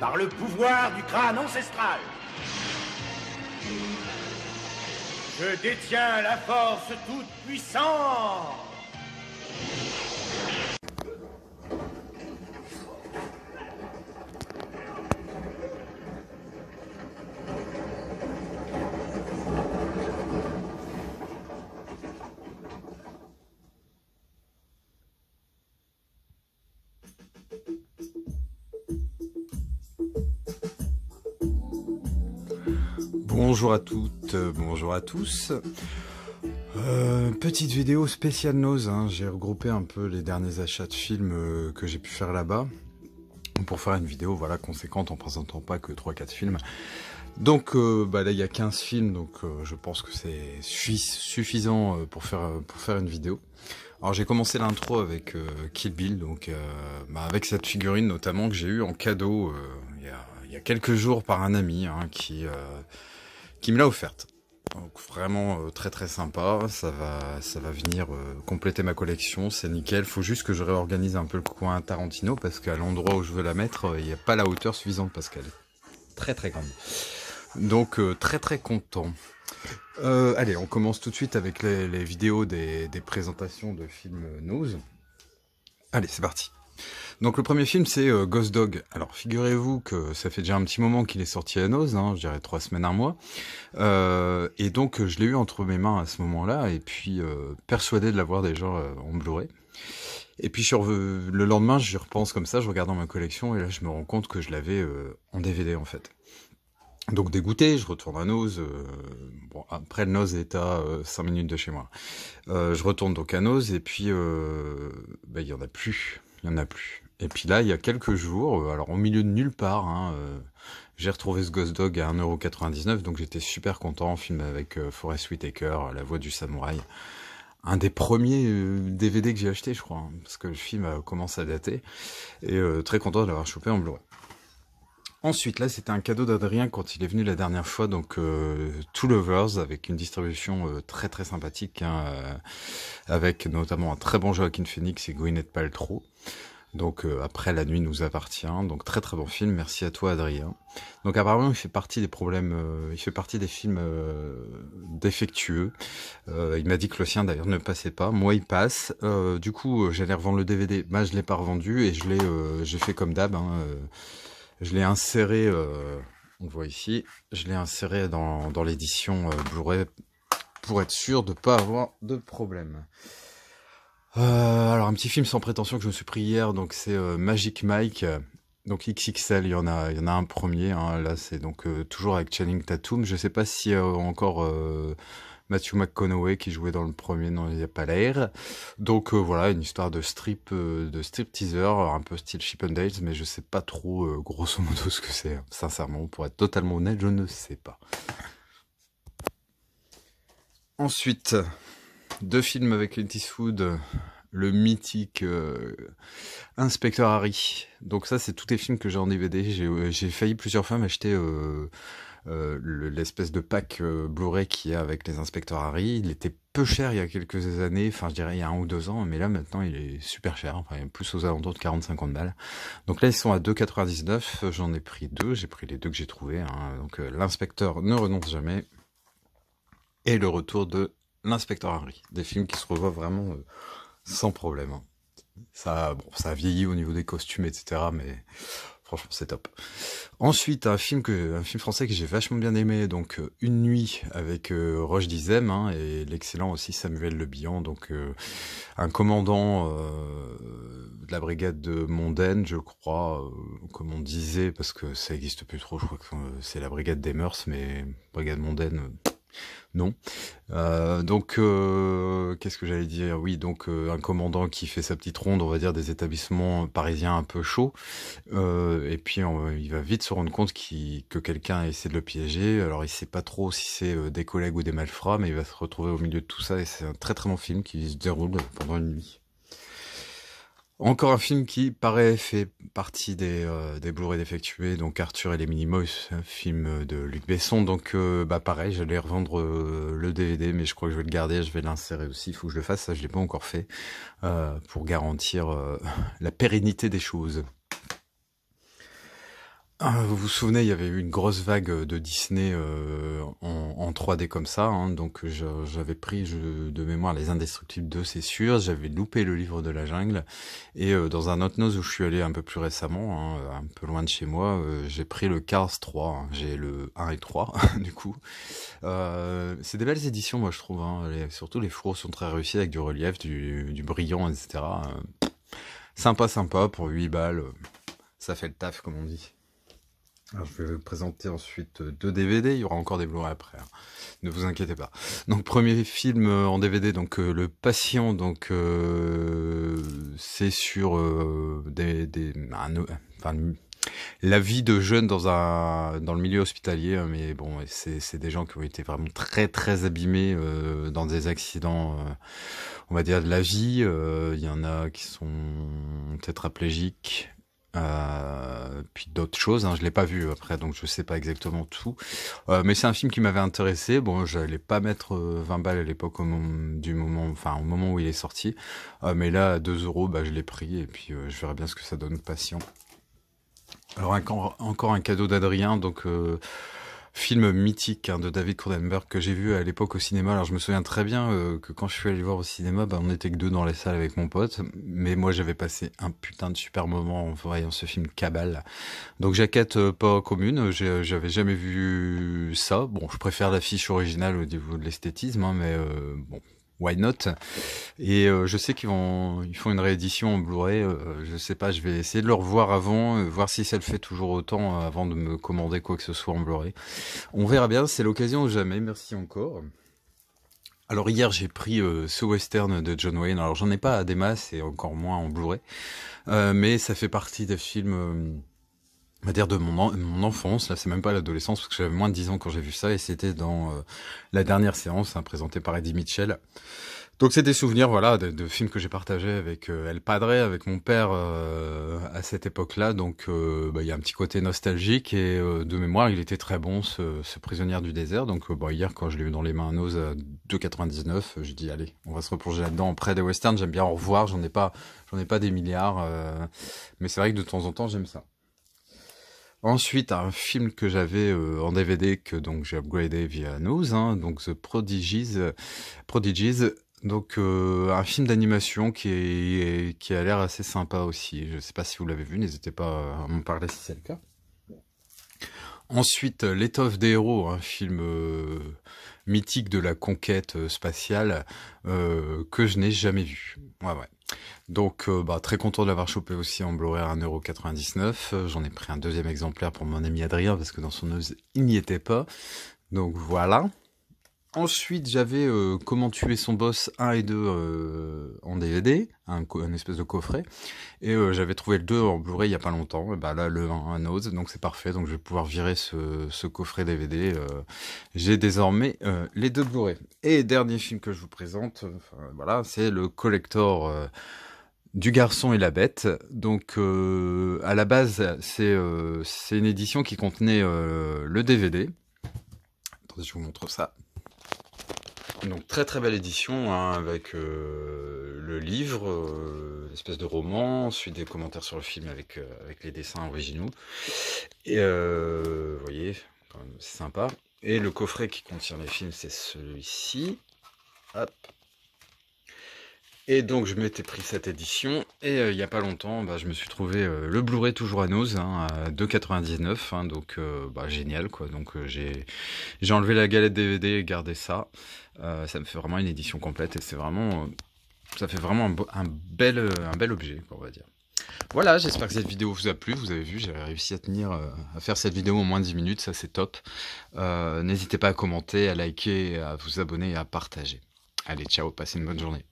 par le pouvoir du crâne ancestral. Je détiens la force toute puissante. Bonjour à toutes, bonjour à tous. Petite vidéo spéciale Nose, hein. J'ai regroupé un peu les derniers achats de films que j'ai pu faire là-bas pour faire une vidéo voilà, conséquente en présentant pas que 3-4 films. Donc là il y a 15 films, donc je pense que c'est suffisant pour faire une vidéo. Alors j'ai commencé l'intro avec Kill Bill, donc avec cette figurine notamment que j'ai eue en cadeau il y a quelques jours par un ami hein, qui me l'a offerte. Donc vraiment très très sympa, ça va venir compléter ma collection, c'est nickel. Faut juste que je réorganise un peu le coin Tarantino parce qu'à l'endroit où je veux la mettre, il n'y a pas la hauteur suffisante parce qu'elle est très très grande. Donc très très content. Allez, on commence tout de suite avec les vidéos des présentations de films Nose. Allez, c'est parti. Donc le premier film c'est Ghost Dog. Alors figurez-vous que ça fait déjà un petit moment qu'il est sorti à Nose, hein, je dirais 3 semaines, un mois. Et donc je l'ai eu entre mes mains à ce moment-là, et puis persuadé de l'avoir déjà en Blu-ray. Et puis le lendemain, j'y repense comme ça, je regarde dans ma collection, et là je me rends compte que je l'avais en DVD en fait. Donc dégoûté, je retourne à Nose. Bon, après le Nose est à 5 minutes de chez moi. Je retourne donc à Nose, et puis il y en a plus. Il y en a plus. Et puis là, il y a quelques jours, alors au milieu de nulle part, hein, j'ai retrouvé ce Ghost Dog à 1,99 €, donc j'étais super content. Film avec Forest Whitaker, La Voix du Samouraï. Un des premiers DVD que j'ai acheté, je crois, hein, parce que le film commence à dater. Et très content de l'avoir chopé en Blu-ray. Ensuite, là, c'était un cadeau d'Adrien quand il est venu la dernière fois, donc Two Lovers, avec une distribution très très sympathique, hein, avec notamment un très bon Joaquin Phoenix et Gwyneth Paltrow. Donc après La Nuit nous appartient, donc très très bon film, merci à toi Adrien. Donc apparemment il fait partie des problèmes, il fait partie des films défectueux. Il m'a dit que le sien d'ailleurs ne passait pas, moi il passe. Du coup j'allais revendre le DVD, je l'ai pas revendu et j'ai fait comme d'hab. Hein, je l'ai inséré, on le voit ici, je l'ai inséré dans l'édition Blu-ray pour être sûr de pas avoir de problème. Alors un petit film sans prétention que je me suis pris hier, donc c'est Magic Mike, donc XXL, il y en a un premier, hein, là c'est donc toujours avec Channing Tatum, je sais pas s'il y a encore Matthew McConaughey qui jouait dans le premier, non il n'y a pas l'air, donc voilà, une histoire de strip teaser, un peu style Chip 'n Dale, mais je sais pas trop grosso modo ce que c'est, hein. Sincèrement, pour être totalement honnête, je ne sais pas. Ensuite, 2 films avec Clint Eastwood, le mythique Inspecteur Harry. Donc ça, c'est tous les films que j'ai en DVD. J'ai failli plusieurs fois m'acheter l'espèce de pack Blu-ray qu'il y a avec les Inspecteurs Harry. Il était peu cher il y a quelques années, enfin je dirais il y a 1 ou 2 ans, mais là maintenant il est super cher, enfin plus aux alentours de 40-50 balles. Donc là ils sont à 2,99, j'en ai pris 2, j'ai pris les 2 que j'ai trouvés. Hein. Donc l'Inspecteur ne renonce jamais. Et le retour de l'Inspecteur Harry. Des films qui se revoient vraiment sans problème. Hein. Ça a vieilli au niveau des costumes, etc. Mais franchement, c'est top. Ensuite, un film français que j'ai vachement bien aimé, donc Une nuit avec Roche Dizem, hein, et l'excellent aussi Samuel Le Bihan, donc un commandant de la brigade de Mondaine, je crois, comme on disait, parce que ça existe plus trop, je crois que c'est la brigade des mœurs, mais brigade mondaine... non. Donc, qu'est-ce que j'allais dire? Oui, donc un commandant qui fait sa petite ronde, on va dire, des établissements parisiens un peu chauds. Et puis, il va vite se rendre compte que quelqu'un essaie de le piéger. Alors, il sait pas trop si c'est des collègues ou des malfrats, mais il va se retrouver au milieu de tout ça. Et c'est un très très bon film qui se déroule pendant une nuit. Encore un film qui paraît fait partie des Blu-ray défectués, donc Arthur et les Minimoys, un film de Luc Besson. Donc pareil, j'allais revendre le DVD, mais je crois que je vais le garder, je vais l'insérer aussi, il faut que je le fasse, ça je l'ai pas encore fait, pour garantir la pérennité des choses. Vous vous souvenez, il y avait eu une grosse vague de Disney en 3D comme ça, hein, donc j'avais pris de mémoire Les Indestructibles 2, c'est sûr, j'avais loupé le livre de la jungle, et dans un autre nose où je suis allé un peu plus récemment, hein, un peu loin de chez moi, j'ai pris le Cars 3, hein, j'ai le 1 et 3 du coup. C'est des belles éditions moi je trouve, hein, surtout les fourreaux sont très réussis avec du relief, du brillant, etc. Sympa pour 8 balles, ça fait le taf comme on dit. Alors, je vais vous présenter ensuite 2 DVD, il y aura encore des Blu-ray après, hein. Ne vous inquiétez pas. Donc premier film en DVD, donc Le Patient, donc c'est sur la vie de jeunes dans le milieu hospitalier, hein, mais bon, c'est des gens qui ont été vraiment très abîmés dans des accidents, on va dire de la vie. Il y en a qui sont tétraplégiques. Puis d'autres choses, hein, je l'ai pas vu après, donc je sais pas exactement tout. Mais c'est un film qui m'avait intéressé. Bon, j'allais pas mettre 20 balles à l'époque au moment où il est sorti. Mais là, à 2 €, bah, je l'ai pris et puis je verrai bien ce que ça donne au patient. Alors encore un cadeau d'Adrien, donc film mythique, hein, de David Cronenberg que j'ai vu à l'époque au cinéma. Alors je me souviens très bien que quand je suis allé le voir au cinéma, bah, on était que 2 dans les salles avec mon pote, mais moi j'avais passé un putain de super moment en voyant ce film Cabal. Donc jaquette pas commune, j'avais jamais vu ça. Bon, je préfère l'affiche originale au niveau de l'esthétisme, hein, mais bon, why not? Et je sais ils font une réédition en Blu-ray. Je sais pas, je vais essayer de le revoir avant, voir si ça le fait toujours autant avant de me commander quoi que ce soit en Blu-ray. On verra bien, c'est l'occasion ou jamais. Merci encore. Alors hier j'ai pris ce western de John Wayne. Alors j'en ai pas à des masses et encore moins en Blu-ray, mais ça fait partie des films. On va dire de mon enfance, là c'est même pas l'adolescence parce que j'avais moins de 10 ans quand j'ai vu ça et c'était dans la dernière séance, hein, présentée par Eddie Mitchell. Donc c'est des souvenirs, voilà, de films que j'ai partagés avec El Padre, avec mon père à cette époque-là. Donc bah, il y a un petit côté nostalgique et de mémoire, il était très bon ce Prisonnière du désert. Donc bah, hier quand je l'ai eu dans les mains à Nose à 2,99, j'ai dit allez, on va se replonger là-dedans. Après des westerns, j'aime bien en revoir, j'en ai pas des milliards, mais c'est vrai que de temps en temps j'aime ça. Ensuite, un film que j'avais en DVD que donc j'ai upgradé via News, hein, donc The Prodigies, donc un film d'animation qui a l'air assez sympa aussi. Je sais pas si vous l'avez vu, n'hésitez pas à m'en parler si c'est le cas. Ensuite, L'étoffe des héros, un film mythique de la conquête spatiale que je n'ai jamais vu. Ouais. Donc bah, très content de l'avoir chopé aussi en Blu-ray à 1,99 €. J'en ai pris un deuxième exemplaire pour mon ami Adrien parce que dans son ose il n'y était pas. Donc voilà. Ensuite j'avais Comment tuer son boss 1 et 2 en DVD, un espèce de coffret. Et j'avais trouvé le 2 en Blu-ray il y a pas longtemps. Et bah là le 1 à Nose, donc c'est parfait. Donc je vais pouvoir virer ce coffret DVD. J'ai désormais les 2 Blu-ray. Et dernier film que je vous présente, voilà, c'est le collector du Garçon et la Bête. Donc à la base c'est une édition qui contenait le DVD. Attendez, je vous montre ça. Donc très belle édition, hein, avec le livre, l'espèce de roman, ensuite des commentaires sur le film avec les dessins originaux. Et vous voyez, c'est sympa. Et le coffret qui contient les films, c'est celui-ci. Hop. Et donc je m'étais pris cette édition et il y a pas longtemps bah, je me suis trouvé le Blu-ray toujours à Nose, hein, à 2,99 €, hein, donc bah, génial quoi. Donc j'ai enlevé la galette DVD et gardé ça. Ça me fait vraiment une édition complète et c'est vraiment ça fait vraiment un bel objet quoi, on va dire. Voilà, j'espère que cette vidéo vous a plu. Vous avez vu, j'ai réussi à faire cette vidéo en moins de 10 minutes, ça c'est top. N'hésitez pas à commenter, à liker, à vous abonner et à partager. Allez, ciao, passez une bonne journée.